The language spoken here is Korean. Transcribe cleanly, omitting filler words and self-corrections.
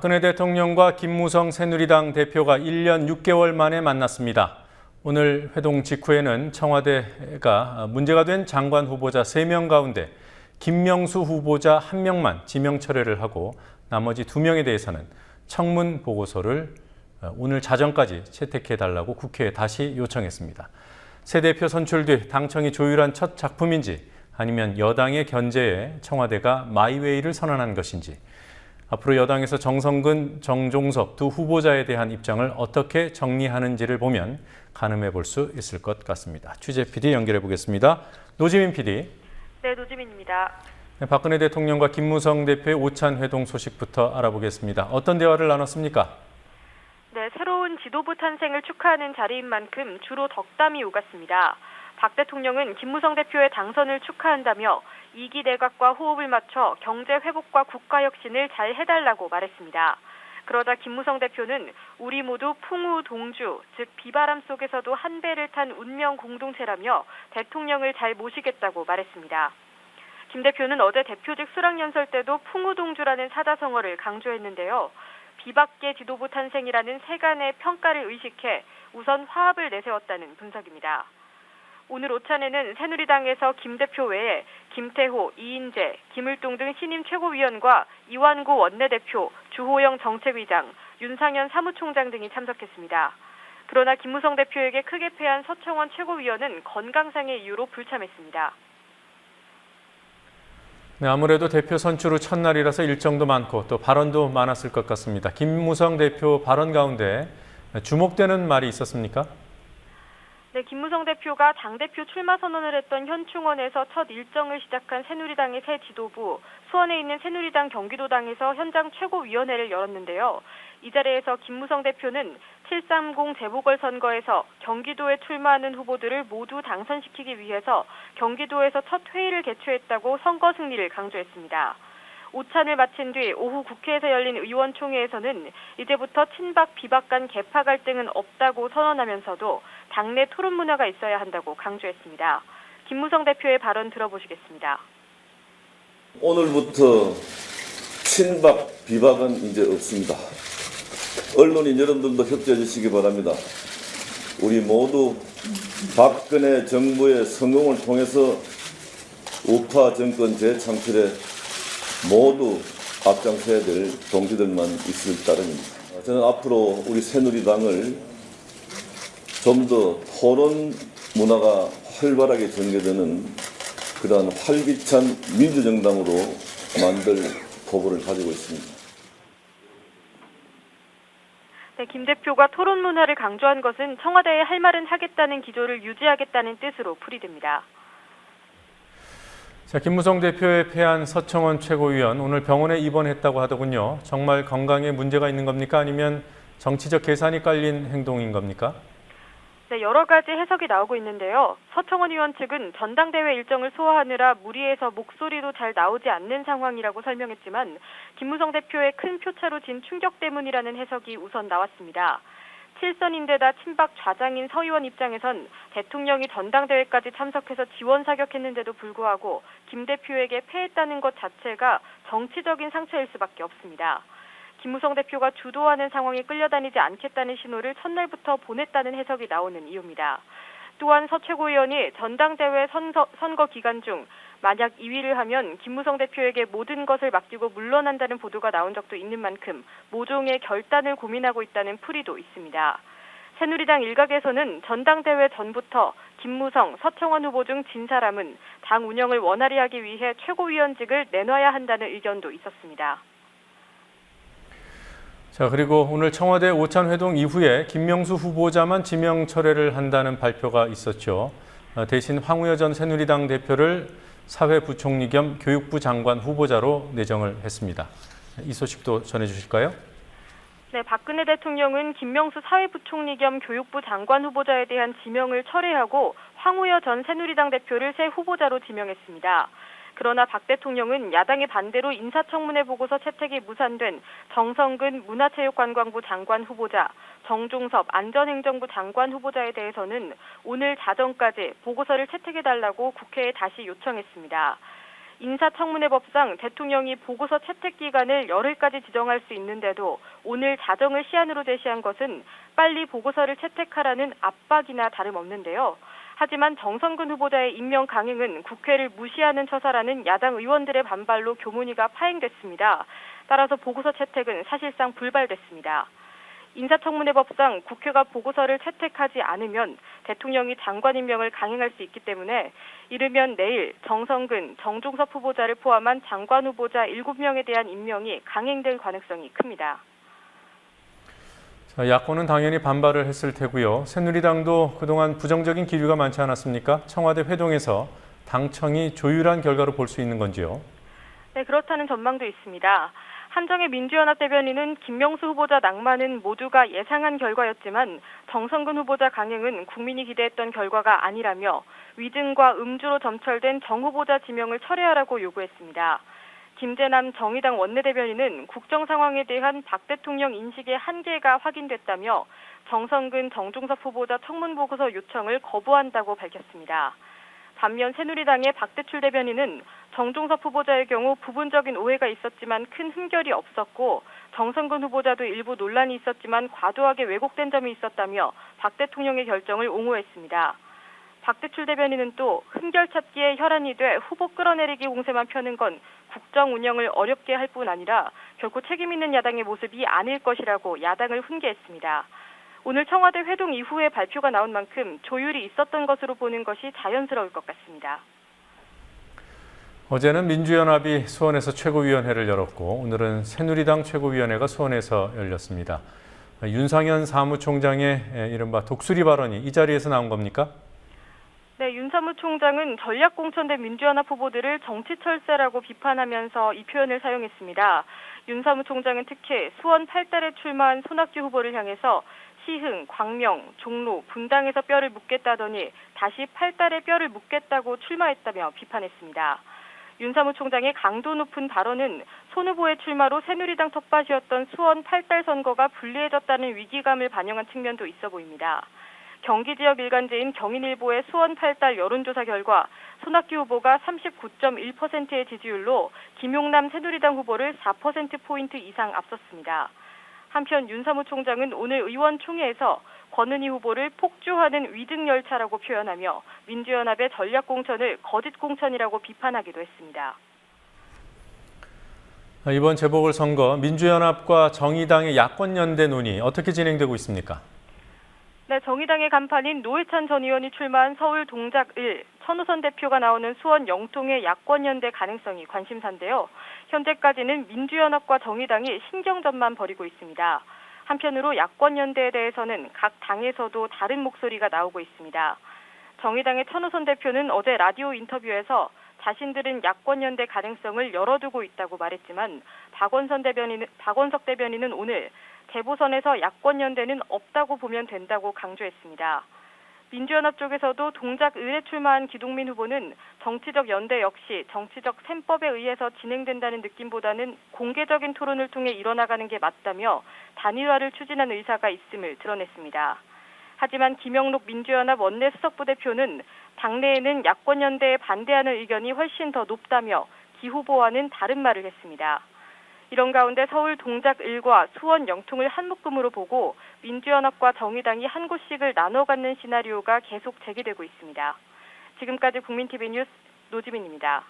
박근혜 대통령과 김무성 새누리당 대표가 1년 6개월 만에 만났습니다. 오늘 회동 직후에는 청와대가 문제가 된 장관 후보자 3명 가운데 김명수 후보자 1명만 지명 철회를 하고 나머지 2명에 대해서는 청문 보고서를 오늘 자정까지 채택해달라고 국회에 다시 요청했습니다. 새 대표 선출 뒤 당청이 조율한 첫 작품인지 아니면 여당의 견제에 청와대가 마이웨이를 선언한 것인지 앞으로 여당에서 정성근, 정종섭 두 후보자에 대한 입장을 어떻게 정리하는지를 보면 가늠해 볼 수 있을 것 같습니다. 취재 PD 연결해 보겠습니다. 노지민 PD. 네, 노지민입니다. 네, 박근혜 대통령과 김무성 대표의 오찬 회동 소식부터 알아보겠습니다. 어떤 대화를 나눴습니까? 네, 새로운 지도부 탄생을 축하하는 자리인 만큼 주로 덕담이 오갔습니다. 박 대통령은 김무성 대표의 당선을 축하한다며 2기 내각과 호흡을 맞춰 경제 회복과 국가 혁신을 잘 해달라고 말했습니다. 그러자 김무성 대표는 우리 모두 풍우동주, 즉 비바람 속에서도 한 배를 탄 운명 공동체라며 대통령을 잘 모시겠다고 말했습니다. 김 대표는 어제 대표직 수락연설 때도 풍우동주라는 사자성어를 강조했는데요. 비박계 지도부 탄생이라는 세간의 평가를 의식해 우선 화합을 내세웠다는 분석입니다. 오늘 오찬에는 새누리당에서 김 대표 외에 김태호, 이인재, 김을동 등 신임 최고위원과 이완구 원내대표, 주호영 정책위장, 윤상현 사무총장 등이 참석했습니다. 그러나 김무성 대표에게 크게 패한 서청원 최고위원은 건강상의 이유로 불참했습니다. 네, 아무래도 대표 선출 후 첫날이라서 일정도 많고 또 발언도 많았을 것 같습니다. 김무성 대표 발언 가운데 주목되는 말이 있었습니까? 네, 김무성 대표가 당대표 출마 선언을 했던 현충원에서 첫 일정을 시작한 새누리당의 새 지도부, 수원에 있는 새누리당 경기도당에서 현장 최고위원회를 열었는데요. 이 자리에서 김무성 대표는 730 재보궐선거에서 경기도에 출마하는 후보들을 모두 당선시키기 위해서 경기도에서 첫 회의를 개최했다고 선거 승리를 강조했습니다. 오찬을 마친 뒤 오후 국회에서 열린 의원총회에서는 이제부터 친박 비박 간 계파 갈등은 없다고 선언하면서도 당내 토론 문화가 있어야 한다고 강조했습니다. 김무성 대표의 발언 들어보시겠습니다. 오늘부터 친박 비박은 이제 없습니다. 언론인 여러분들도 협조해 주시기 바랍니다. 우리 모두 박근혜 정부의 성공을 통해서 우파 정권 재창출에 모두 앞장서야 될 동지들만 있을 따름입니다. 저는 앞으로 우리 새누리당을 좀 더 토론 문화가 활발하게 전개되는 그러한 활기찬 민주정당으로 만들 포부를 가지고 있습니다. 네, 김 대표가 토론 문화를 강조한 것은 청와대에 할 말은 하겠다는 기조를 유지하겠다는 뜻으로 풀이됩니다. 자, 김무성 대표의 패한 서청원 최고위원 오늘 병원에 입원했다고 하더군요. 정말 건강에 문제가 있는 겁니까? 아니면 정치적 계산이 깔린 행동인 겁니까? 네, 여러 가지 해석이 나오고 있는데요. 서청원 의원 측은 전당대회 일정을 소화하느라 무리해서 목소리도 잘 나오지 않는 상황이라고 설명했지만 김무성 대표의 큰 표차로 진 충격 때문이라는 해석이 우선 나왔습니다. 7선인데다 친박 좌장인 서 의원 입장에선 대통령이 전당대회까지 참석해서 지원 사격했는데도 불구하고 김 대표에게 패했다는 것 자체가 정치적인 상처일 수밖에 없습니다. 김무성 대표가 주도하는 상황에 끌려다니지 않겠다는 신호를 첫날부터 보냈다는 해석이 나오는 이유입니다. 또한 서 최고위원이 전당대회 선거 기간 중 만약 2위를 하면 김무성 대표에게 모든 것을 맡기고 물러난다는 보도가 나온 적도 있는 만큼 모종의 결단을 고민하고 있다는 풀이도 있습니다. 새누리당 일각에서는 전당대회 전부터 김무성, 서청원 후보 중 진 사람은 당 운영을 원활히 하기 위해 최고위원직을 내놔야 한다는 의견도 있었습니다. 자, 그리고 오늘 청와대 오찬 회동 이후에 김명수 후보자만 지명 철회를 한다는 발표가 있었죠. 대신 황우여 전 새누리당 대표를 사회부총리 겸 교육부 장관 후보자로 내정을 했습니다. 이 소식도 전해주실까요? 네, 박근혜 대통령은 김명수 사회부총리 겸 교육부 장관 후보자에 대한 지명을 철회하고 황우여 전 새누리당 대표를 새 후보자로 지명했습니다. 그러나 박 대통령은 야당의 반대로 인사청문회 보고서 채택이 무산된 정성근 문화체육관광부 장관 후보자, 정종섭 안전행정부 장관 후보자에 대해서는 오늘 자정까지 보고서를 채택해달라고 국회에 다시 요청했습니다. 인사청문회법상 대통령이 보고서 채택 기간을 열흘까지 지정할 수 있는데도 오늘 자정을 시한으로 제시한 것은 빨리 보고서를 채택하라는 압박이나 다름없는데요. 하지만 정성근 후보자의 임명 강행은 국회를 무시하는 처사라는 야당 의원들의 반발로 교문위가 파행됐습니다. 따라서 보고서 채택은 사실상 불발됐습니다. 인사청문회법상 국회가 보고서를 채택하지 않으면 대통령이 장관 임명을 강행할 수 있기 때문에 이르면 내일 정성근, 정종섭 후보자를 포함한 장관 후보자 7명에 대한 임명이 강행될 가능성이 큽니다. 자, 야권은 당연히 반발을 했을 테고요. 새누리당도 그동안 부정적인 기류가 많지 않았습니까? 청와대 회동에서 당청이 조율한 결과로 볼 수 있는 건지요? 네, 그렇다는 전망도 있습니다. 한정혜 민주연합 대변인은 김명수 후보자 낭만은 모두가 예상한 결과였지만 정성근 후보자 강행은 국민이 기대했던 결과가 아니라며 위증과 음주로 점철된 정 후보자 지명을 철회하라고 요구했습니다. 김재남 정의당 원내대변인은 국정 상황에 대한 박 대통령 인식의 한계가 확인됐다며 정성근, 정종섭 후보자 청문보고서 요청을 거부한다고 밝혔습니다. 반면 새누리당의 박대출 대변인은 정종섭 후보자의 경우 부분적인 오해가 있었지만 큰 흠결이 없었고 정성근 후보자도 일부 논란이 있었지만 과도하게 왜곡된 점이 있었다며 박 대통령의 결정을 옹호했습니다. 박대출 대변인은 또 흠결 찾기에 혈안이 돼 후보 끌어내리기 공세만 펴는 건 국정 운영을 어렵게 할 뿐 아니라 결코 책임 있는 야당의 모습이 아닐 것이라고 야당을 훈계했습니다. 오늘 청와대 회동 이후에 발표가 나온 만큼 조율이 있었던 것으로 보는 것이 자연스러울 것 같습니다. 어제는 민주연합이 수원에서 최고위원회를 열었고 오늘은 새누리당 최고위원회가 수원에서 열렸습니다. 윤상현 사무총장의 이른바 독수리 발언이 이 자리에서 나온 겁니까? 네, 윤 사무총장은 전략공천된 민주연합 후보들을 정치철새라고 비판하면서 이 표현을 사용했습니다. 윤 사무총장은 특히 수원 8달에 출마한 손학규 후보를 향해서 시흥, 광명, 종로, 분당에서 뼈를 묻겠다더니 다시 8달에 뼈를 묻겠다고 출마했다며 비판했습니다. 윤 사무총장의 강도 높은 발언은 손 후보의 출마로 새누리당 텃밭이었던 수원 8달 선거가 불리해졌다는 위기감을 반영한 측면도 있어 보입니다. 경기 지역 일간지인 경인일보의 수원 8달 여론조사 결과 손학규 후보가 39.1%의 지지율로 김용남 새누리당 후보를 4%포인트 이상 앞섰습니다. 한편 윤 사무총장은 오늘 의원총회에서 권은희 후보를 폭주하는 위증열차라고 표현하며 민주연합의 전략공천을 거짓공천이라고 비판하기도 했습니다. 이번 재보궐선거 민주연합과 정의당의 야권연대 논의 어떻게 진행되고 있습니까? 네, 정의당의 간판인 노회찬 전 의원이 출마한 서울 동작 1, 천우선 대표가 나오는 수원 영통의 야권연대 가능성이 관심사인데요. 현재까지는 민주연합과 정의당이 신경전만 벌이고 있습니다. 한편으로 야권연대에 대해서는 각 당에서도 다른 목소리가 나오고 있습니다. 정의당의 천우선 대표는 어제 라디오 인터뷰에서 자신들은 야권연대 가능성을 열어두고 있다고 말했지만 박원석 대변인은 오늘 재보선에서 야권연대는 없다고 보면 된다고 강조했습니다. 민주연합 쪽에서도 동작 을에 출마한 기동민 후보는 정치적 연대 역시 정치적 셈법에 의해서 진행된다는 느낌보다는 공개적인 토론을 통해 이뤄나가는 게 맞다며 단일화를 추진한 의사가 있음을 드러냈습니다. 하지만 김영록 민주연합 원내수석부 대표는 당내에는 야권연대에 반대하는 의견이 훨씬 더 높다며 기 후보와는 다른 말을 했습니다. 이런 가운데 서울 동작 1과 수원 영통을 한 묶음으로 보고 민주연합과 정의당이 한 곳씩을 나눠 갖는 시나리오가 계속 제기되고 있습니다. 지금까지 국민TV 뉴스 노지민입니다.